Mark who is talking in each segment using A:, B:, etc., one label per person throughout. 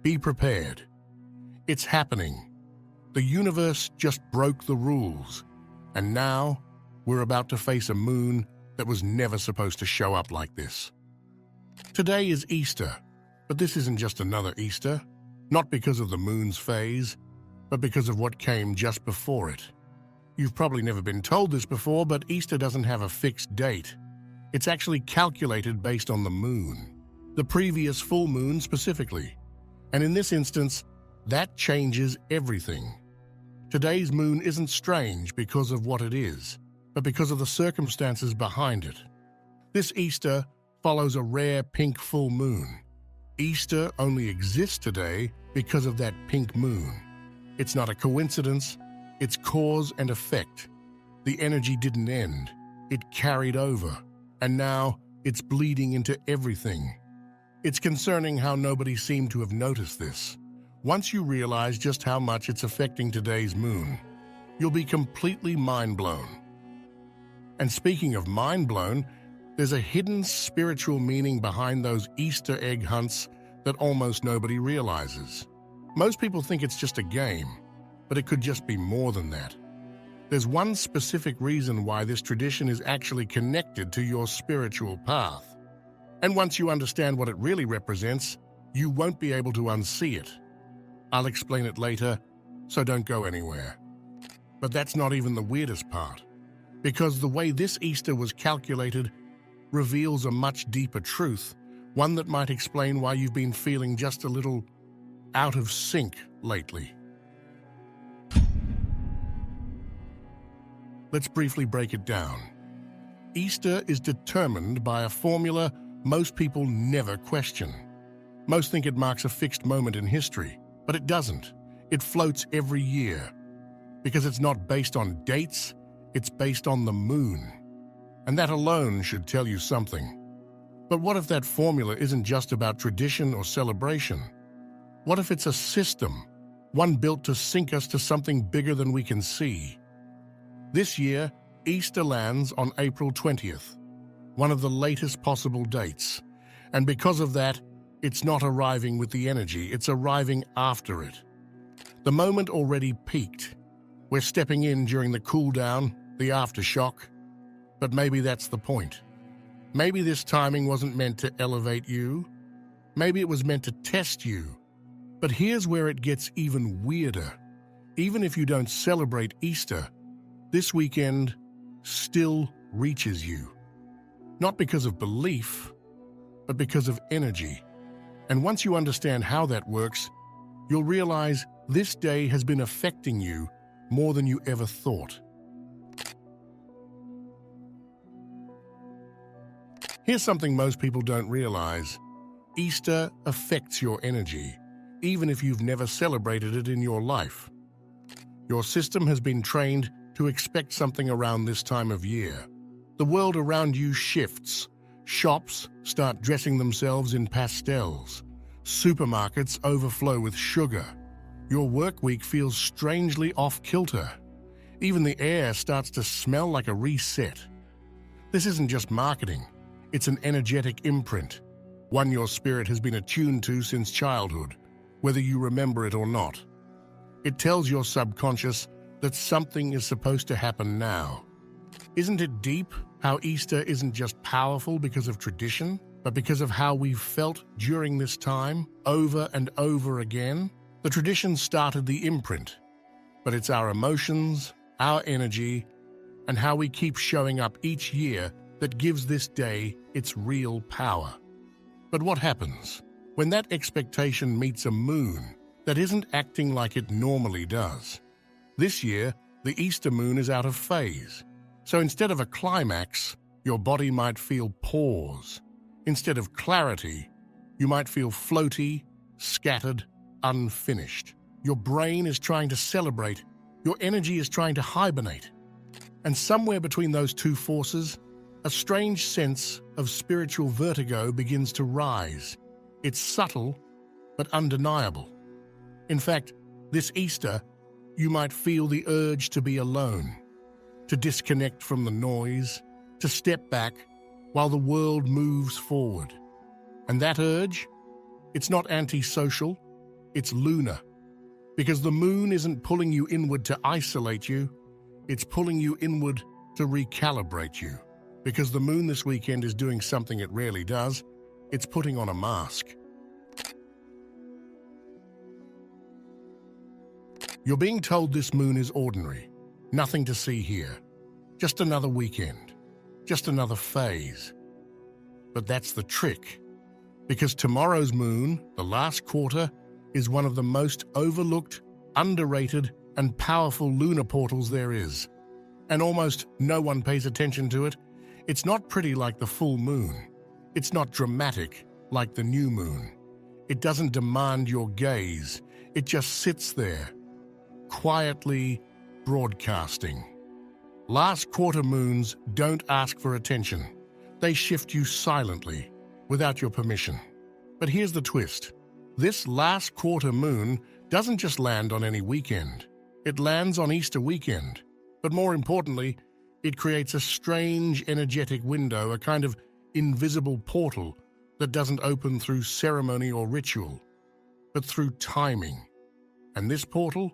A: Be prepared. It's happening. The universe just broke the rules, and now we're about to face a moon that was never supposed to show up like this. Today is Easter, but this isn't just another Easter, not because of the moon's phase, but because of what came just before it. You've probably never been told this before, but Easter doesn't have a fixed date. It's actually calculated based on the moon, the previous full moon specifically. And in this instance, that changes everything. Today's moon isn't strange because of what it is, but because of the circumstances behind it. This Easter follows a rare pink full moon. Easter only exists today because of that pink moon. It's not a coincidence, it's cause and effect. The energy didn't end, it carried over, and now it's bleeding into everything. It's concerning how nobody seemed to have noticed this. Once you realize just how much it's affecting today's moon, you'll be completely mind-blown. And speaking of mind-blown, there's a hidden spiritual meaning behind those Easter egg hunts that almost nobody realizes. Most people think it's just a game, but it could just be more than that. There's one specific reason why this tradition is actually connected to your spiritual path. And once you understand what it really represents, you won't be able to unsee it. I'll explain it later, so don't go anywhere. But that's not even the weirdest part, because the way this Easter was calculated reveals a much deeper truth, one that might explain why you've been feeling just a little out of sync lately. Let's briefly break it down. Easter is determined by a formula most people never question. Most think it marks a fixed moment in history, but it doesn't. It floats every year. Because it's not based on dates, it's based on the moon. And that alone should tell you something. But what if that formula isn't just about tradition or celebration? What if it's a system, one built to sync us to something bigger than we can see? This year, Easter lands on April 20th, one of the latest possible dates. And because of that, it's not arriving with the energy, it's arriving after it. The moment already peaked. We're stepping in during the cool down, the aftershock. But maybe that's the point. Maybe this timing wasn't meant to elevate you. Maybe it was meant to test you. But here's where it gets even weirder. Even if you don't celebrate Easter, this weekend still reaches you. Not because of belief, but because of energy. And once you understand how that works, you'll realize this day has been affecting you more than you ever thought. Here's something most people don't realize. Easter affects your energy, even if you've never celebrated it in your life. Your system has been trained to expect something around this time of year. The world around you shifts. Shops start dressing themselves in pastels. Supermarkets overflow with sugar. Your work week feels strangely off-kilter. Even the air starts to smell like a reset. This isn't just marketing. It's an energetic imprint, one your spirit has been attuned to since childhood, whether you remember it or not. It tells your subconscious that something is supposed to happen now. Isn't it deep how Easter isn't just powerful because of tradition, but because of how we've felt during this time, over and over again? The tradition started the imprint, but it's our emotions, our energy, and how we keep showing up each year that gives this day its real power. But what happens when that expectation meets a moon that isn't acting like it normally does? This year, the Easter moon is out of phase. So instead of a climax, your body might feel pause. Instead of clarity, you might feel floaty, scattered, unfinished. Your brain is trying to celebrate. Your energy is trying to hibernate. And somewhere between those two forces, a strange sense of spiritual vertigo begins to rise. It's subtle, but undeniable. In fact, this Easter, you might feel the urge to be alone, to disconnect from the noise, to step back while the world moves forward. And that urge, it's not antisocial, It's lunar. Because the moon isn't pulling you inward to isolate you, it's pulling you inward to recalibrate you. Because the moon this weekend is doing something it rarely does, it's putting on a mask. You're being told this moon is ordinary, nothing to see here. Just another weekend, just another phase. But that's the trick. Because tomorrow's moon, the last quarter, is one of the most overlooked, underrated, and powerful lunar portals there is. And almost no one pays attention to it. It's not pretty like the full moon. It's not dramatic like the new moon. It doesn't demand your gaze. It just sits there, quietly broadcasting. Last quarter moons don't ask for attention. They shift you silently, without your permission. But here's the twist. This last quarter moon doesn't just land on any weekend. It lands on Easter weekend. But more importantly, it creates a strange energetic window, a kind of invisible portal that doesn't open through ceremony or ritual, but through timing. And this portal,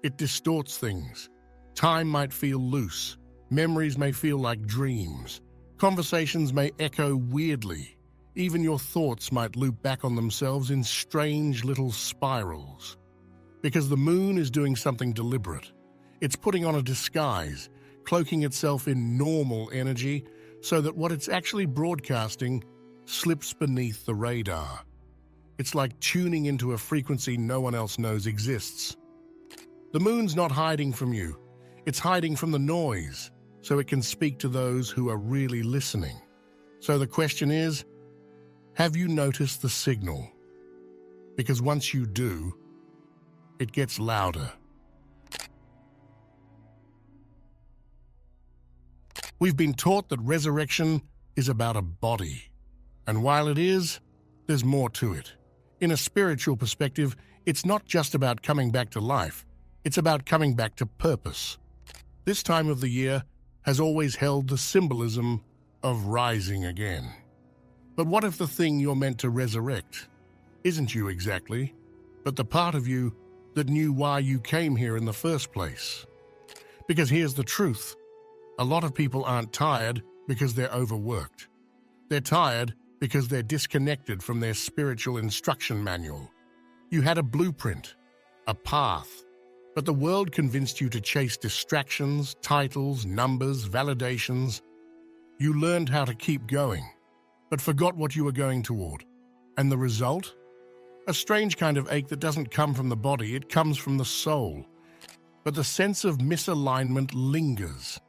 A: it distorts things. Time might feel loose. Memories may feel like dreams. Conversations may echo weirdly. Even your thoughts might loop back on themselves in strange little spirals. Because the moon is doing something deliberate. It's putting on a disguise, cloaking itself in normal energy so that what it's actually broadcasting slips beneath the radar. It's like tuning into a frequency no one else knows exists. The moon's not hiding from you. It's hiding from the noise, so it can speak to those who are really listening. So the question is, have you noticed the signal? Because once you do, it gets louder. We've been taught that resurrection is about a body. And while it is, there's more to it. In a spiritual perspective, it's not just about coming back to life. It's about coming back to purpose. This time of the year has always held the symbolism of rising again. But what if the thing you're meant to resurrect isn't you exactly, but the part of you that knew why you came here in the first place? Because here's the truth. A lot of people aren't tired because they're overworked. They're tired because they're disconnected from their spiritual instruction manual. You had a blueprint, a path, but the world convinced you to chase distractions, titles, numbers, validations. You learned how to keep going, but forgot what you were going toward. And the result? A strange kind of ache that doesn't come from the body, it comes from the soul. But the sense of misalignment lingers.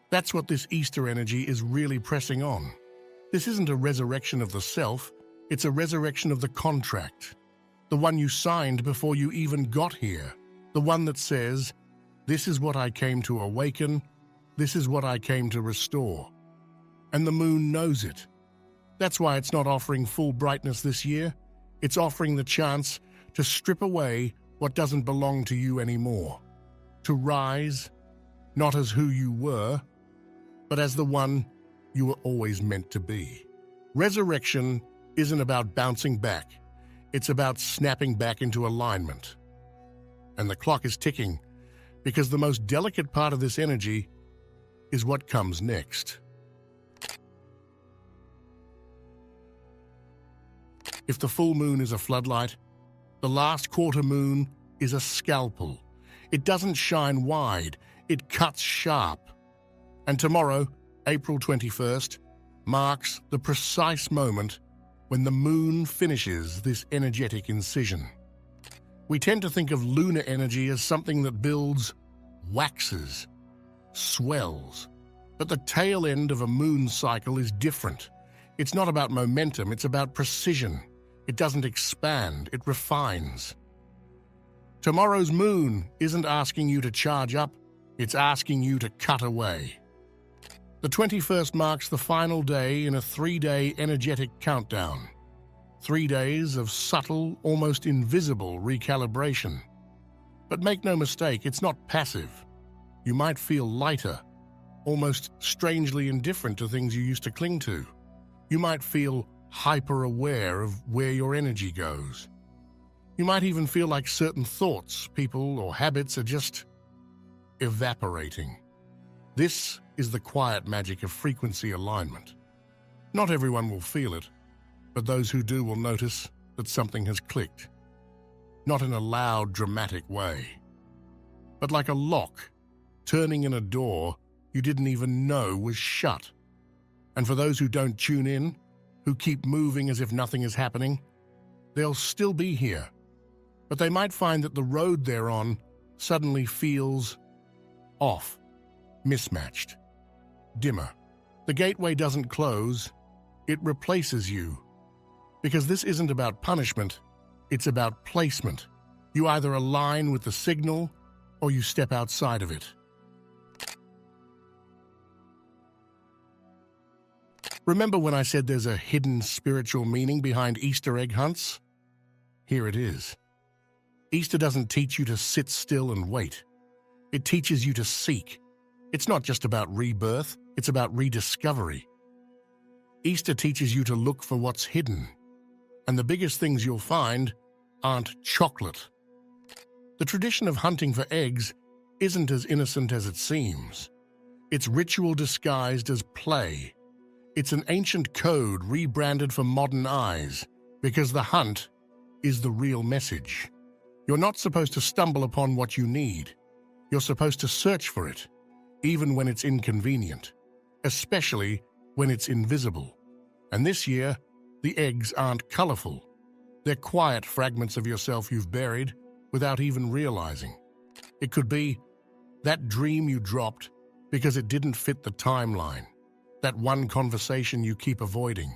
A: That's what this Easter energy is really pressing on. This isn't a resurrection of the self, it's a resurrection of the contract. The one you signed before you even got here. The one that says, this is what I came to awaken, this is what I came to restore. And the moon knows it. That's why it's not offering full brightness this year. It's offering the chance to strip away what doesn't belong to you anymore. To rise, not as who you were, but as the one you were always meant to be. Resurrection isn't about bouncing back. It's about snapping back into alignment. And the clock is ticking because the most delicate part of this energy is what comes next. If the full moon is a floodlight, the last quarter moon is a scalpel. It doesn't shine wide, it cuts sharp. And tomorrow, April 21st, marks the precise moment when the moon finishes this energetic incision. We tend to think of lunar energy as something that builds, waxes, swells. But the tail end of a moon cycle is different. It's not about momentum, it's about precision. It doesn't expand, it refines. Tomorrow's moon isn't asking you to charge up, it's asking you to cut away. The 21st marks the final day in a 3-day energetic countdown. 3 days of subtle, almost invisible recalibration. But make no mistake, it's not passive. You might feel lighter, almost strangely indifferent to things you used to cling to. You might feel hyper-aware of where your energy goes. You might even feel like certain thoughts, people, or habits are just evaporating. This is the quiet magic of frequency alignment. Not everyone will feel it, but those who do will notice that something has clicked. Not in a loud, dramatic way, but like a lock turning in a door you didn't even know was shut. And for those who don't tune in, who keep moving as if nothing is happening, they'll still be here. But they might find that the road they're on suddenly feels off, mismatched, dimmer. The gateway doesn't close, it replaces you. Because this isn't about punishment, it's about placement. You either align with the signal or you step outside of it. Remember when I said there's a hidden spiritual meaning behind Easter egg hunts? Here it is. Easter doesn't teach you to sit still and wait. It teaches you to seek. It's not just about rebirth, it's about rediscovery. Easter teaches you to look for what's hidden. And the biggest things you'll find aren't chocolate. The tradition of hunting for eggs isn't as innocent as it seems. It's ritual disguised as play. It's an ancient code rebranded for modern eyes, because the hunt is the real message. You're not supposed to stumble upon what you need. You're supposed to search for it, even when it's inconvenient, especially when it's invisible. And this year, the eggs aren't colorful. They're quiet fragments of yourself you've buried without even realizing. It could be that dream you dropped because it didn't fit the timeline, that one conversation you keep avoiding,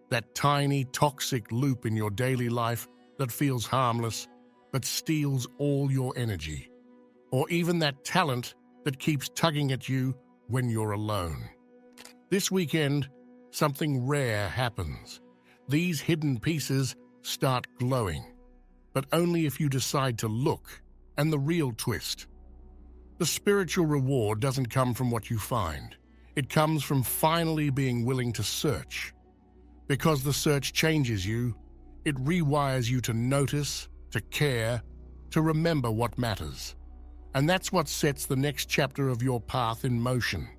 A: that tiny toxic loop in your daily life that feels harmless but steals all your energy, or even that talent that keeps tugging at you when you're alone. This weekend, something rare happens. These hidden pieces start glowing, but only if you decide to look. And the real twist: the spiritual reward doesn't come from what you find. It comes from finally being willing to search. Because the search changes you, it rewires you to notice, to care, to remember what matters. And that's what sets the next chapter of your path in motion.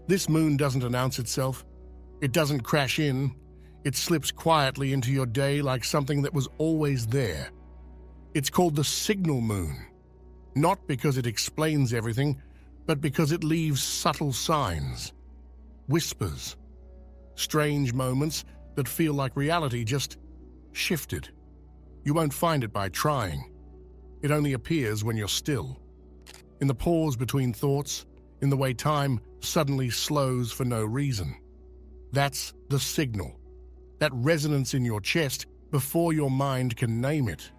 A: This moon doesn't announce itself. It doesn't crash in. It slips quietly into your day like something that was always there. It's called the signal moon, not because it explains everything, but because it leaves subtle signs, whispers, strange moments that feel like reality just shifted. You won't find it by trying. It only appears when you're still. In the pause between thoughts, in the way time suddenly slows for no reason. That's the signal. That resonance in your chest before your mind can name it.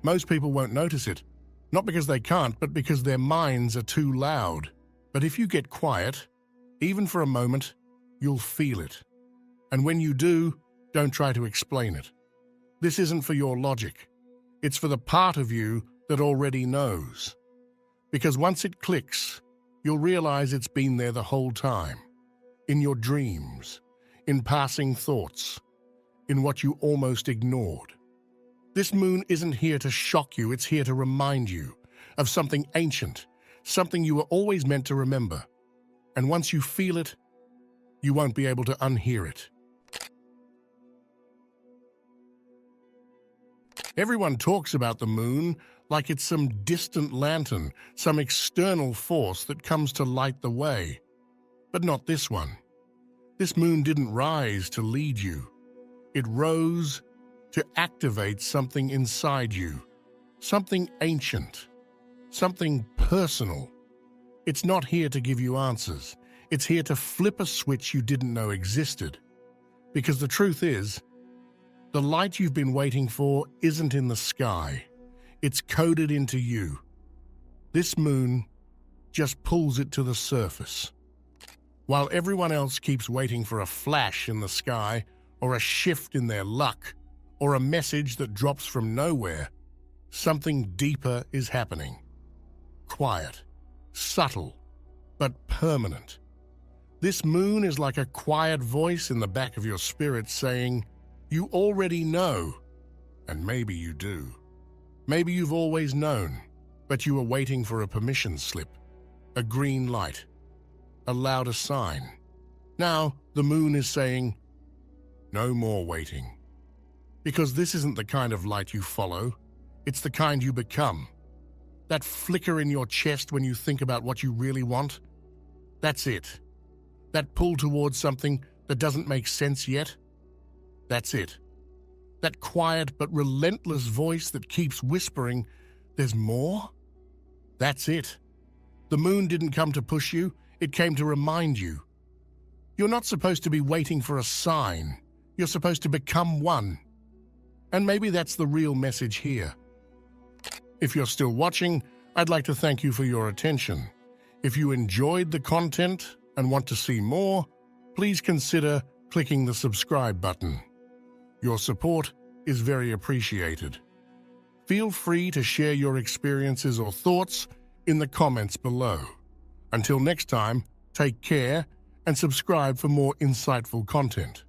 A: Most people won't notice it, not because they can't, but because their minds are too loud. But if you get quiet, even for a moment, you'll feel it. And when you do, don't try to explain it. This isn't for your logic. It's for the part of you that already knows. Because once it clicks, you'll realize it's been there the whole time. In your dreams, in passing thoughts, in what you almost ignored. This moon isn't here to shock you, it's here to remind you of something ancient, something you were always meant to remember. And once you feel it, you won't be able to unhear it. Everyone talks about the moon like it's some distant lantern, some external force that comes to light the way. But not this one. This moon didn't rise to lead you. It rose to activate something inside you, something ancient, something personal. It's not here to give you answers. It's here to flip a switch you didn't know existed. Because the truth is, the light you've been waiting for isn't in the sky. It's coded into you. This moon just pulls it to the surface. While everyone else keeps waiting for a flash in the sky, or a shift in their luck, or a message that drops from nowhere, something deeper is happening. Quiet, subtle, but permanent. This moon is like a quiet voice in the back of your spirit saying, "You already know." And maybe you do. Maybe you've always known, but you were waiting for a permission slip, a green light, a louder sign. Now the moon is saying, "No more waiting." Because this isn't the kind of light you follow, it's the kind you become. That flicker in your chest when you think about what you really want, that's it. That pull towards something that doesn't make sense yet, that's it. That quiet but relentless voice that keeps whispering, "There's more?" That's it. The moon didn't come to push you, it came to remind you. You're not supposed to be waiting for a sign. You're supposed to become one. And maybe that's the real message here. If you're still watching, I'd like to thank you for your attention. If you enjoyed the content and want to see more, please consider clicking the subscribe button. Your support is very appreciated. Feel free to share your experiences or thoughts in the comments below. Until next time, take care and subscribe for more insightful content.